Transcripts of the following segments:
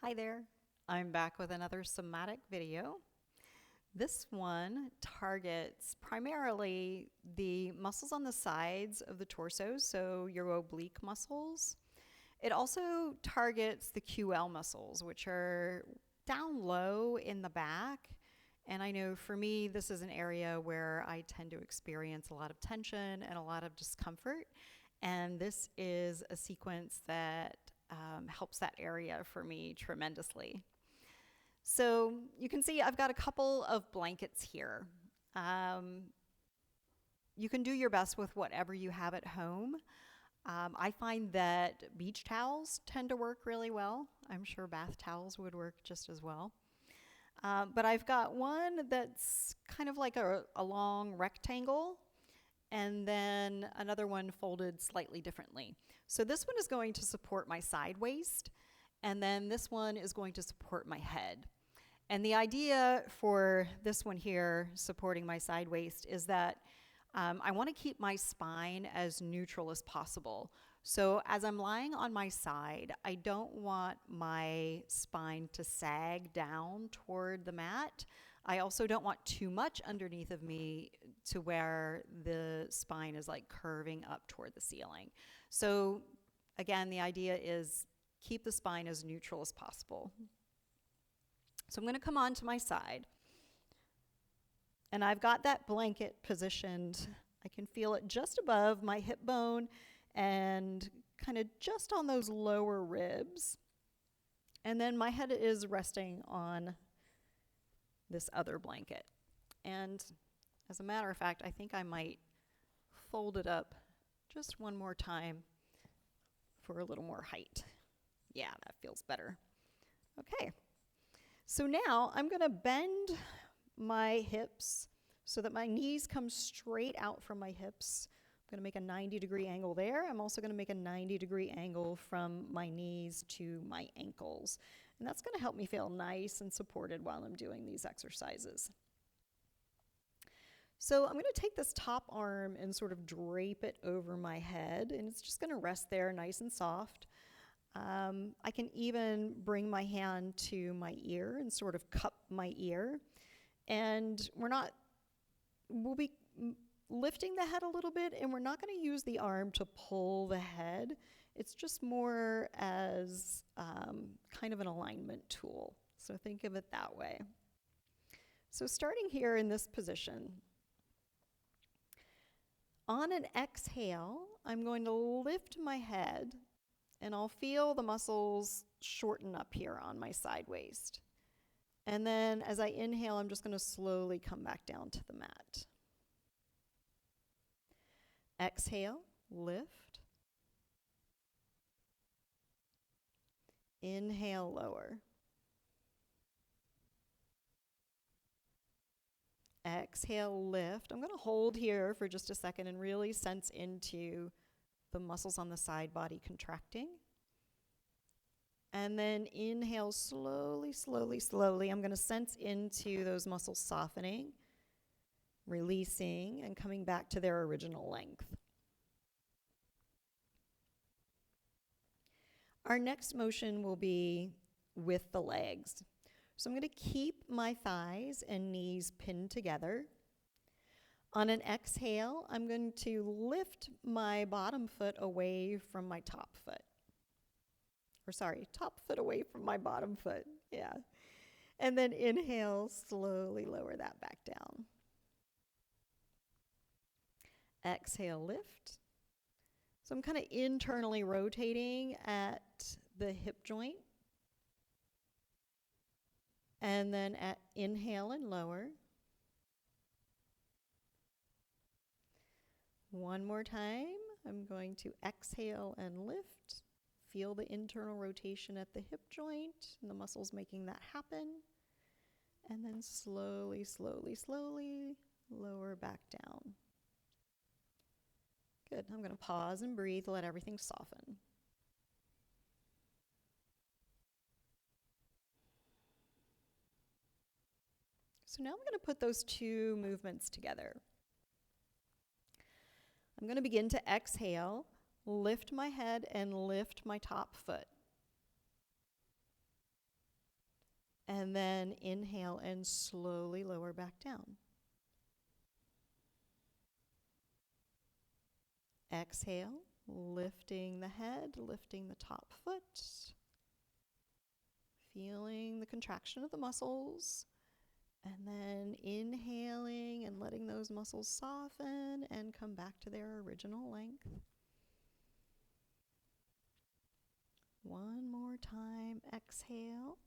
Hi there, I'm back with another somatic video. This one targets primarily the muscles on the sides of the torso, so your oblique muscles. It also targets the QL muscles, which are down low in the back. And I know for me, this is an area where I tend to experience a lot of tension and a lot of discomfort. And this is a sequence that helps that area for me tremendously. So you can see I've got a couple of blankets here. You can do your best with whatever you have at home. I find that beach towels tend to work really well. I'm sure bath towels would work just as well. But I've got one that's kind of like a long rectangle, and then another one folded slightly differently. So this one is going to support my side waist, and then this one is going to support my head. And the idea for this one here, supporting my side waist, is that I want to keep my spine as neutral as possible. So as I'm lying on my side, I don't want my spine to sag down toward the mat. I also don't want too much underneath of me to where the spine is like curving up toward the ceiling. So again, the idea is keep the spine as neutral as possible. So I'm going to come on to my side. And I've got that blanket positioned. I can feel it just above my hip bone and kind of just on those lower ribs. And then my head is resting on this other blanket. And as a matter of fact, I think I might fold it up just one more time for a little more height. Yeah, that feels better. Okay. So now I'm going to bend my hips so that my knees come straight out from my hips. I'm going to make a 90-degree angle there. I'm also going to make a 90-degree angle from my knees to my ankles. And that's going to help me feel nice and supported while I'm doing these exercises. So I'm going to take this top arm and sort of drape it over my head, and it's just going to rest there nice and soft. I can even bring my hand to my ear and sort of cup my ear. And we'll be lifting the head a little bit, and we're not going to use the arm to pull the head. It's just more as kind of an alignment tool. So think of it that way. So starting here in this position, on an exhale, I'm going to lift my head, and I'll feel the muscles shorten up here on my side waist. And then as I inhale, I'm just going to slowly come back down to the mat. Exhale, lift. Inhale, lower. Exhale, lift. I'm going to hold here for just a second and really sense into the muscles on the side body contracting. And then inhale slowly, slowly, slowly. I'm going to sense into those muscles softening, releasing, and coming back to their original length. Our next motion will be with the legs. So I'm going to keep my thighs and knees pinned together. On an exhale, I'm going to lift my bottom foot away from my top foot. Top foot away from my bottom foot. Yeah. And then inhale, slowly lower that back down. Exhale, lift. So I'm kind of internally rotating at the hip joint. And then at inhale and lower. One more time. I'm going to exhale and lift. Feel the internal rotation at the hip joint and the muscles making that happen. And then slowly, slowly, slowly lower back down. Good. I'm going to pause and breathe, let everything soften. So now I'm going to put those two movements together. I'm going to begin to exhale, lift my head and lift my top foot. And then inhale and slowly lower back down. Exhale, lifting the head, lifting the top foot, feeling the contraction of the muscles, and then inhaling and letting those muscles soften and come back to their original length. One more time, exhale.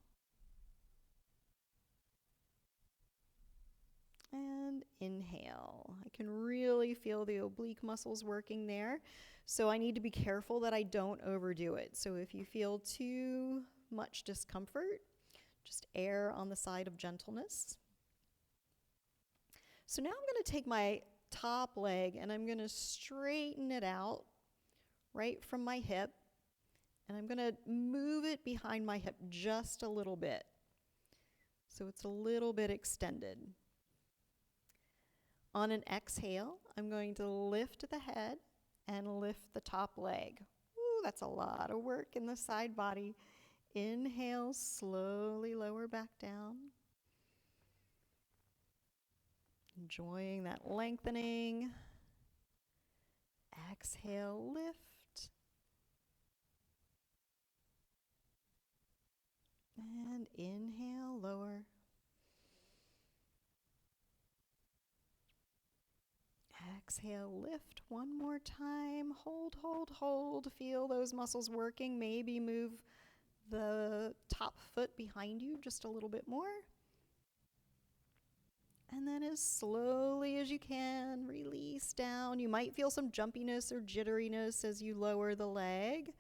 And inhale. I can really feel the oblique muscles working there. So I need to be careful that I don't overdo it. So if you feel too much discomfort, just err on the side of gentleness. So now I'm going to take my top leg and I'm going to straighten it out right from my hip. And I'm going to move it behind my hip just a little bit. So it's a little bit extended. On an exhale, I'm going to lift the head and lift the top leg. Ooh, that's a lot of work in the side body. Inhale, slowly lower back down. Enjoying that lengthening. Exhale, lift. And inhale, lower. Exhale, lift one more time. Hold, hold, hold. Feel those muscles working. Maybe move the top foot behind you just a little bit more. And then as slowly as you can, release down. You might feel some jumpiness or jitteriness as you lower the leg.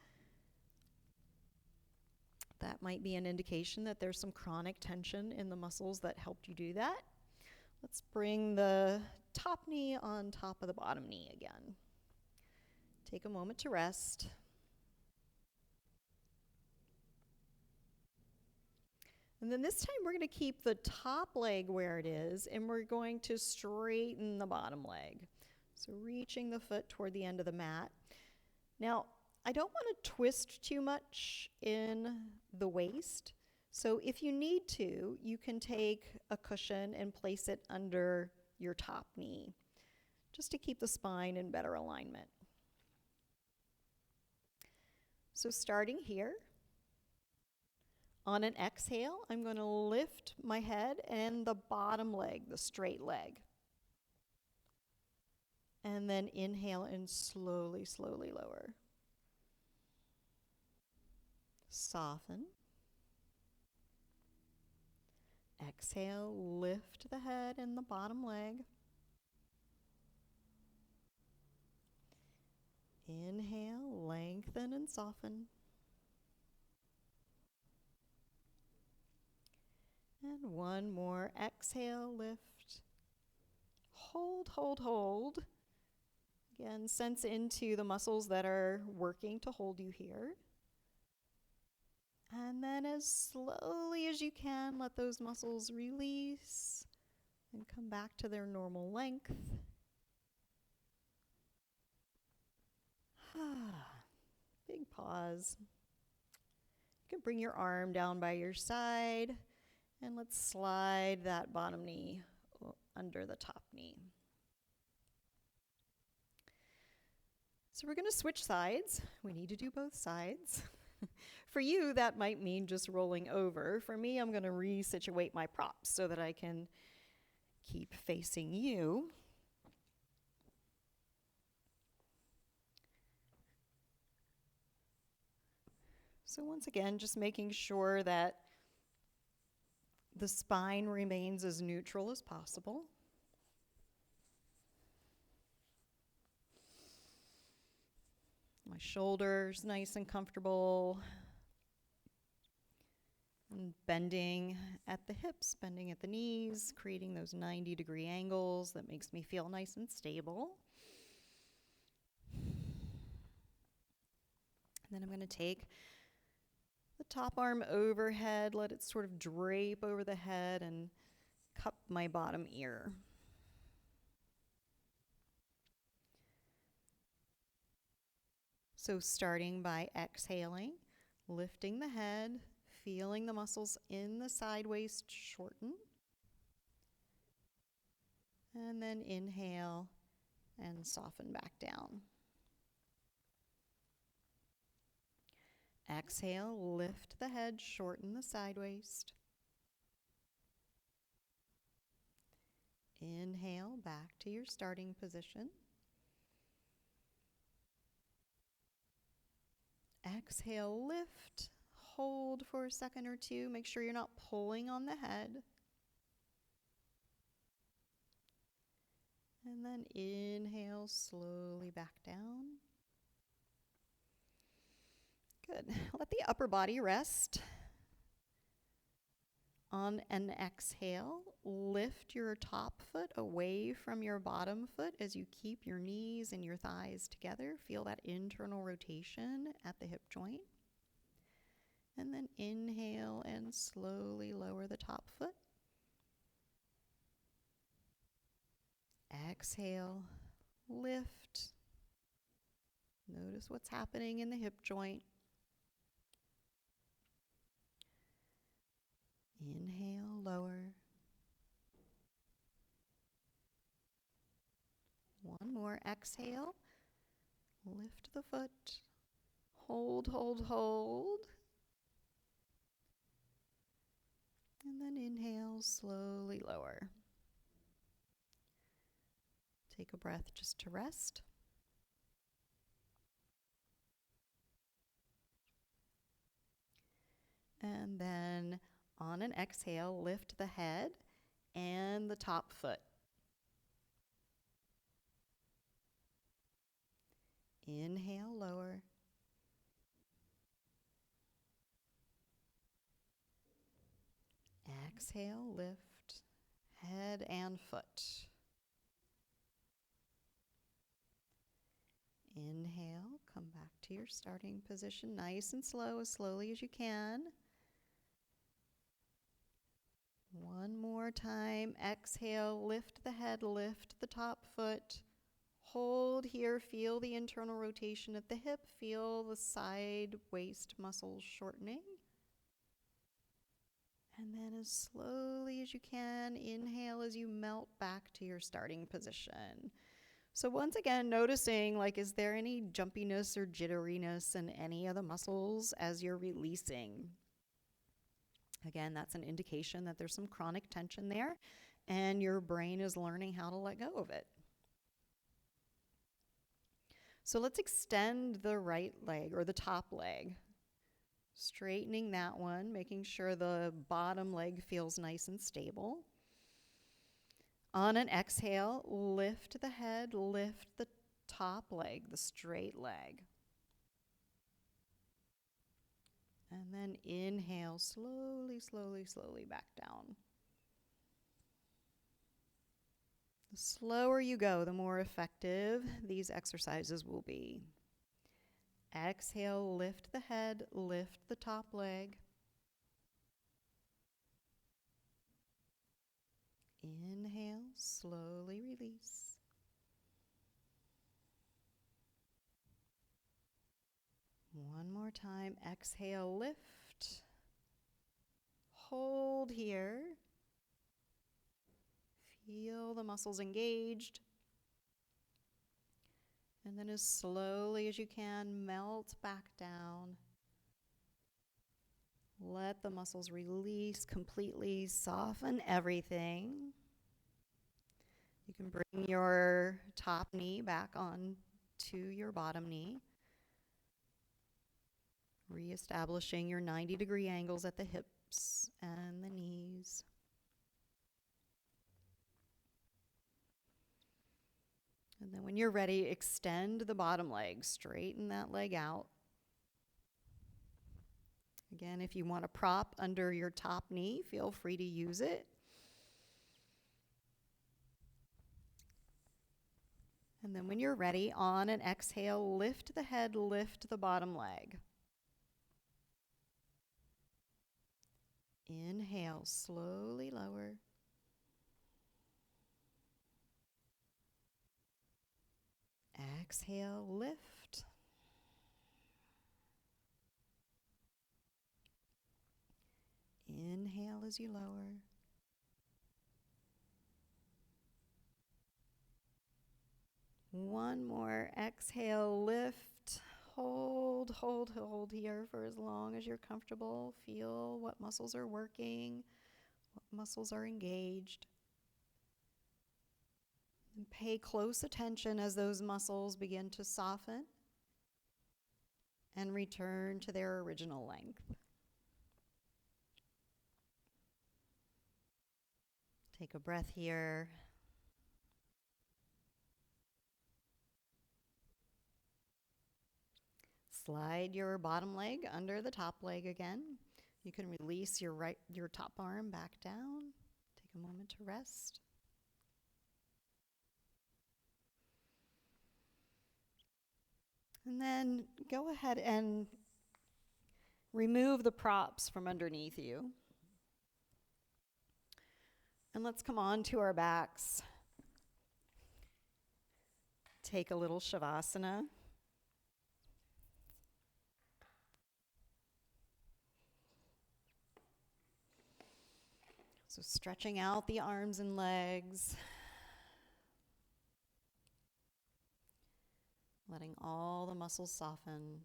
That might be an indication that there's some chronic tension in the muscles that helped you do that. Let's bring the top knee on top of the bottom knee again. Take a moment to rest. And then this time we're going to keep the top leg where it is, and we're going to straighten the bottom leg. So reaching the foot toward the end of the mat. Now, I don't want to twist too much in the waist. So if you need to, you can take a cushion and place it under your top knee, just to keep the spine in better alignment. So starting here, on an exhale, I'm going to lift my head and the bottom leg, the straight leg. And then inhale and slowly, slowly lower. Soften. Exhale, lift the head and the bottom leg. Inhale, lengthen and soften. And one more. Exhale, lift. Hold, hold, hold. Again, sense into the muscles that are working to hold you here. And then as slowly as you can, let those muscles release and come back to their normal length. Big pause. You can bring your arm down by your side, and let's slide that bottom knee under the top knee. So we're going to switch sides. We need to do both sides. For you, that might mean just rolling over. For me, I'm going to resituate my props so that I can keep facing you. So once again, just making sure that the spine remains as neutral as possible. My shoulders nice and comfortable. And bending at the hips, bending at the knees, creating those 90-degree angles that makes me feel nice and stable. And then I'm going to take the top arm overhead, let it sort of drape over the head and cup my bottom ear. So starting by exhaling, lifting the head, feeling the muscles in the side waist shorten. And then inhale and soften back down. Exhale, lift the head, shorten the side waist. Inhale, back to your starting position. Exhale, lift, hold for a second or two. Make sure you're not pulling on the head. And then inhale, slowly back down. Good. Let the upper body rest. On an exhale, lift your top foot away from your bottom foot as you keep your knees and your thighs together. Feel that internal rotation at the hip joint. And then inhale and slowly lower the top foot. Exhale, lift. Notice what's happening in the hip joint. Inhale, lower. One more, exhale. Lift the foot. Hold, hold, hold. And then inhale, slowly lower. Take a breath just to rest. And then on an exhale, lift the head and the top foot. Inhale, lower. Exhale, lift head and foot. Inhale, come back to your starting position, nice and slow, as slowly as you can. One more time. Exhale, lift the head, lift the top foot. Hold here, feel the internal rotation at the hip, feel the side waist muscles shortening. And then as slowly as you can, inhale as you melt back to your starting position. So once again, noticing, like, is there any jumpiness or jitteriness in any of the muscles as you're releasing? Again, that's an indication that there's some chronic tension there, and your brain is learning how to let go of it. So let's extend the right leg, or the top leg. Straightening that one, making sure the bottom leg feels nice and stable. On an exhale, lift the head, lift the top leg, the straight leg. And then inhale, slowly, slowly, slowly back down. The slower you go, the more effective these exercises will be. Exhale, lift the head, lift the top leg. Inhale, slowly release. One more time. Exhale, lift. Hold here. Feel the muscles engaged. And then as slowly as you can, melt back down. Let the muscles release completely, soften everything. You can bring your top knee back on to your bottom knee. Reestablishing your 90-degree angles at the hips and the knees. And then when you're ready, extend the bottom leg. Straighten that leg out. Again, if you want a prop under your top knee, feel free to use it. And then when you're ready, on an exhale, lift the head, lift the bottom leg. Inhale, slowly lower. Exhale, lift. as you lower. One more exhale, lift, hold, hold, hold here for as long as you're comfortable. Feel what muscles are working, what muscles are engaged. And pay close attention as those muscles begin to soften and return to their original length. Take a breath here. Slide your bottom leg under the top leg again. You can release your top arm back down. Take a moment to rest. And then go ahead and remove the props from underneath you. And let's come on to our backs. Take a little Shavasana. So stretching out the arms and legs. Letting all the muscles soften.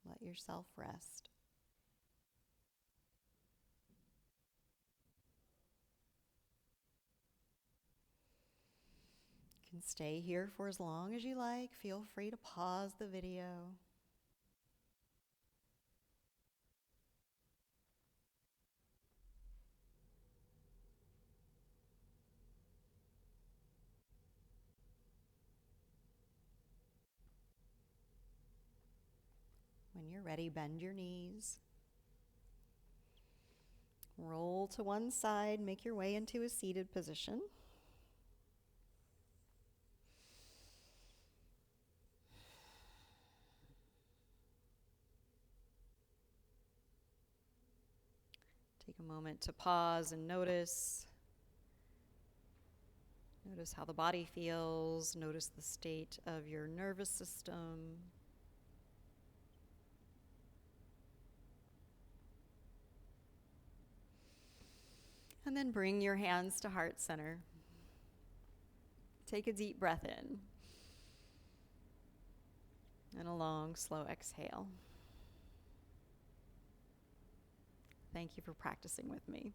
Let yourself rest. You can stay here for as long as you like. Feel free to pause the video. When you're ready, bend your knees. Roll to one side, make your way into a seated position. Take a moment to pause and notice. Notice how the body feels. Notice the state of your nervous system. And then bring your hands to heart center. Take a deep breath in. And a long, slow exhale. Thank you for practicing with me.